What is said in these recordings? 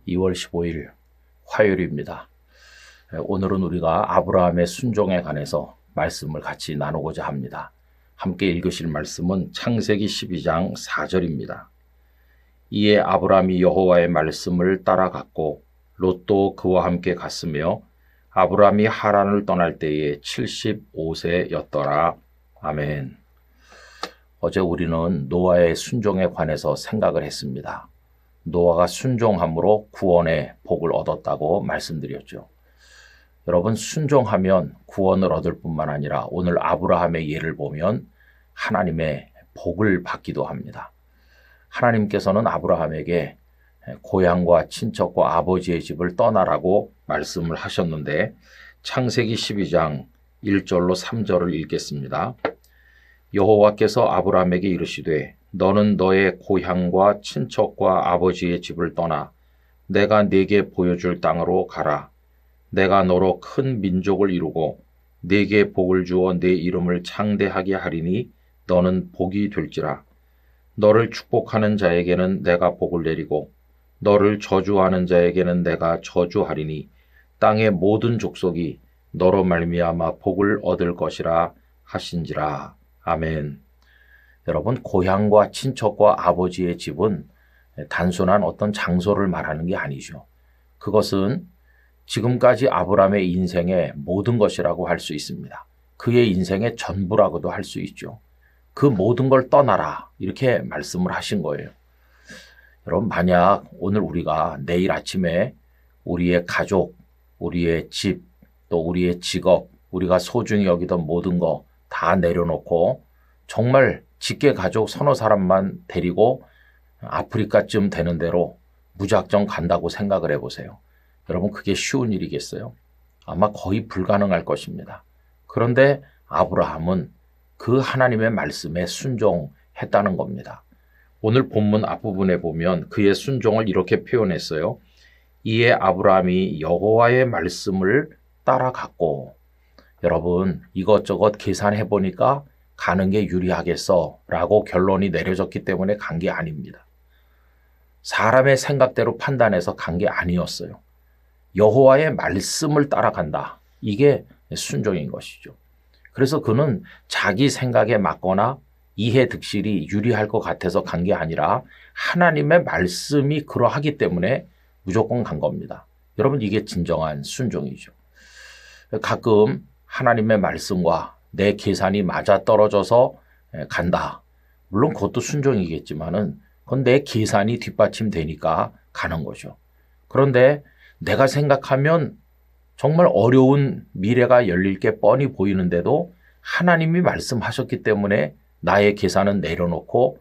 2월 15일 화요일입니다. 오늘은 우리가 아브라함의 순종에 관해서 말씀을 같이 나누고자 합니다. 함께 읽으실 말씀은 창세기 12장 4절입니다. 이에 아브라함이 여호와의 말씀을 따라갔고 롯도 그와 함께 갔으며 아브라함이 하란을 떠날 때에 75세였더라. 아멘. 어제 우리는 노아의 순종에 관해서 생각을 했습니다. 노아가 순종함으로 구원의 복을 얻었다고 말씀드렸죠. 여러분, 순종하면 구원을 얻을 뿐만 아니라 오늘 아브라함의 예를 보면 하나님의 복을 받기도 합니다. 하나님께서는 아브라함에게 고향과 친척과 아버지의 집을 떠나라고 말씀을 하셨는데 창세기 12장 1절로 3절을 읽겠습니다. 여호와께서 아브라함에게 이르시되 너는 너의 고향과 친척과 아버지의 집을 떠나 내가 네게 보여줄 땅으로 가라. 내가 너로 큰 민족을 이루고 네게 복을 주어 네 이름을 창대하게 하리니 너는 복이 될지라. 너를 축복하는 자에게는 내가 복을 내리고 너를 저주하는 자에게는 내가 저주하리니 땅의 모든 족속이 너로 말미암아 복을 얻을 것이라 하신지라. 아멘. 여러분, 고향과 친척과 아버지의 집은 단순한 어떤 장소를 말하는 게 아니죠. 그것은 지금까지 아브라함의 인생의 모든 것이라고 할 수 있습니다. 그의 인생의 전부라고도 할 수 있죠. 그 모든 걸 떠나라 이렇게 말씀을 하신 거예요. 여러분, 만약 오늘 우리가 내일 아침에 우리의 가족, 우리의 집, 또 우리의 직업, 우리가 소중히 여기던 모든 거 다 내려놓고 정말 직계 가족 서너 사람만 데리고 아프리카쯤 되는 대로 무작정 간다고 생각을 해보세요. 여러분, 그게 쉬운 일이겠어요? 아마 거의 불가능할 것입니다. 그런데 아브라함은 그 하나님의 말씀에 순종했다는 겁니다. 오늘 본문 앞부분에 보면 그의 순종을 이렇게 표현했어요. 이에 아브라함이 여호와의 말씀을 따라갔고, 여러분, 이것저것 계산해 보니까 가는 게 유리하겠어 라고 결론이 내려졌기 때문에 간 게 아닙니다. 사람의 생각대로 판단해서 간 게 아니었어요. 여호와의 말씀을 따라간다. 이게 순종인 것이죠. 그래서 그는 자기 생각에 맞거나 이해 득실이 유리할 것 같아서 간 게 아니라 하나님의 말씀이 그러하기 때문에 무조건 간 겁니다. 여러분, 이게 진정한 순종이죠. 가끔 하나님의 말씀과 내 계산이 맞아떨어져서 간다. 물론 그것도 순종이겠지만은 그건 내 계산이 뒷받침되니까 가는 거죠. 그런데 내가 생각하면 정말 어려운 미래가 열릴 게 뻔히 보이는데도 하나님이 말씀하셨기 때문에 나의 계산은 내려놓고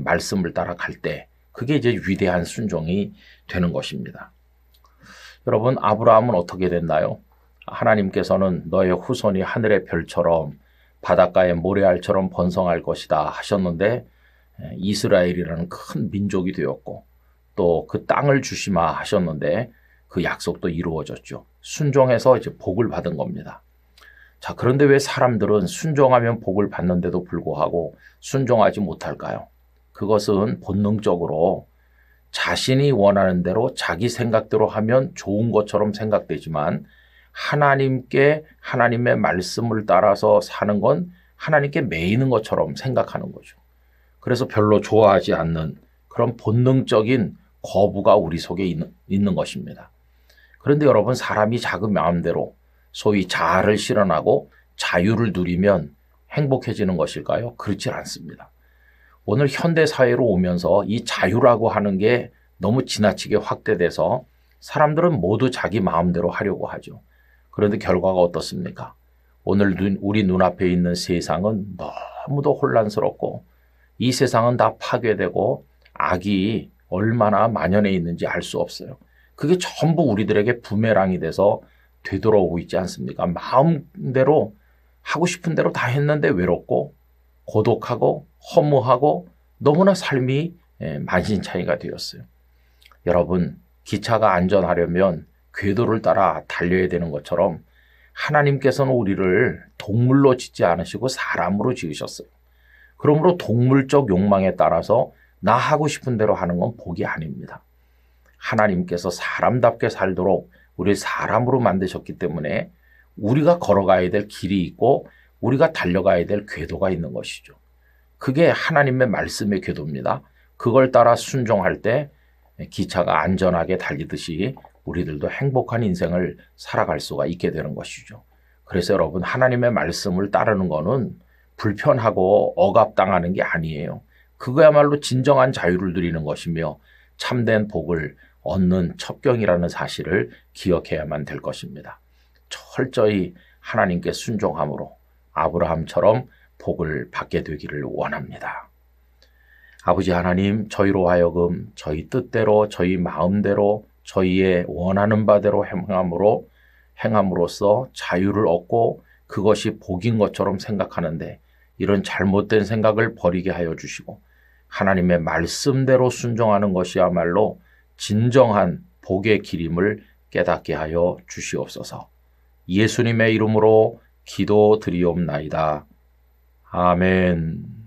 말씀을 따라갈 때 그게 이제 위대한 순종이 되는 것입니다. 여러분, 아브라함은 어떻게 됐나요? 하나님께서는 너의 후손이 하늘의 별처럼 바닷가의 모래알처럼 번성할 것이다 하셨는데 이스라엘이라는 큰 민족이 되었고 또 그 땅을 주시마 하셨는데 그 약속도 이루어졌죠. 순종해서 이제 복을 받은 겁니다. 자, 그런데 왜 사람들은 순종하면 복을 받는데도 불구하고 순종하지 못할까요? 그것은 본능적으로 자신이 원하는 대로 자기 생각대로 하면 좋은 것처럼 생각되지만 하나님의 말씀을 따라서 사는 건 하나님께 매이는 것처럼 생각하는 거죠. 그래서 별로 좋아하지 않는 그런 본능적인 거부가 우리 속에 있는 것입니다. 그런데 여러분, 사람이 자기 마음대로 소위 자아를 실현하고 자유를 누리면 행복해지는 것일까요? 그렇지 않습니다. 오늘 현대사회로 오면서 이 자유라고 하는 게 너무 지나치게 확대돼서 사람들은 모두 자기 마음대로 하려고 하죠. 그런데 결과가 어떻습니까? 오늘 우리 눈앞에 있는 세상은 너무도 혼란스럽고 이 세상은 다 파괴되고 악이 얼마나 만연해 있는지 알 수 없어요. 그게 전부 우리들에게 부메랑이 돼서 되돌아오고 있지 않습니까? 마음대로 하고 싶은 대로 다 했는데 외롭고 고독하고 허무하고 너무나 삶이 만신창이가 되었어요. 여러분, 기차가 안전하려면 궤도를 따라 달려야 되는 것처럼 하나님께서는 우리를 동물로 짓지 않으시고 사람으로 지으셨어요. 그러므로 동물적 욕망에 따라서 나 하고 싶은 대로 하는 건 복이 아닙니다. 하나님께서 사람답게 살도록 우리 사람으로 만드셨기 때문에 우리가 걸어가야 될 길이 있고 우리가 달려가야 될 궤도가 있는 것이죠. 그게 하나님의 말씀의 궤도입니다. 그걸 따라 순종할 때 기차가 안전하게 달리듯이 우리들도 행복한 인생을 살아갈 수가 있게 되는 것이죠. 그래서 여러분, 하나님의 말씀을 따르는 거는 불편하고 억압당하는 게 아니에요. 그거야말로 진정한 자유를 누리는 것이며 참된 복을 얻는 첩경이라는 사실을 기억해야만 될 것입니다. 철저히 하나님께 순종함으로 아브라함처럼 복을 받게 되기를 원합니다. 아버지 하나님, 저희로 하여금 저희 뜻대로, 저희 마음대로, 저희의 원하는 바대로 행함으로써 자유를 얻고 그것이 복인 것처럼 생각하는데 이런 잘못된 생각을 버리게 하여 주시고 하나님의 말씀대로 순종하는 것이야말로 진정한 복의 길임을 깨닫게 하여 주시옵소서. 예수님의 이름으로 기도드리옵나이다. 아멘.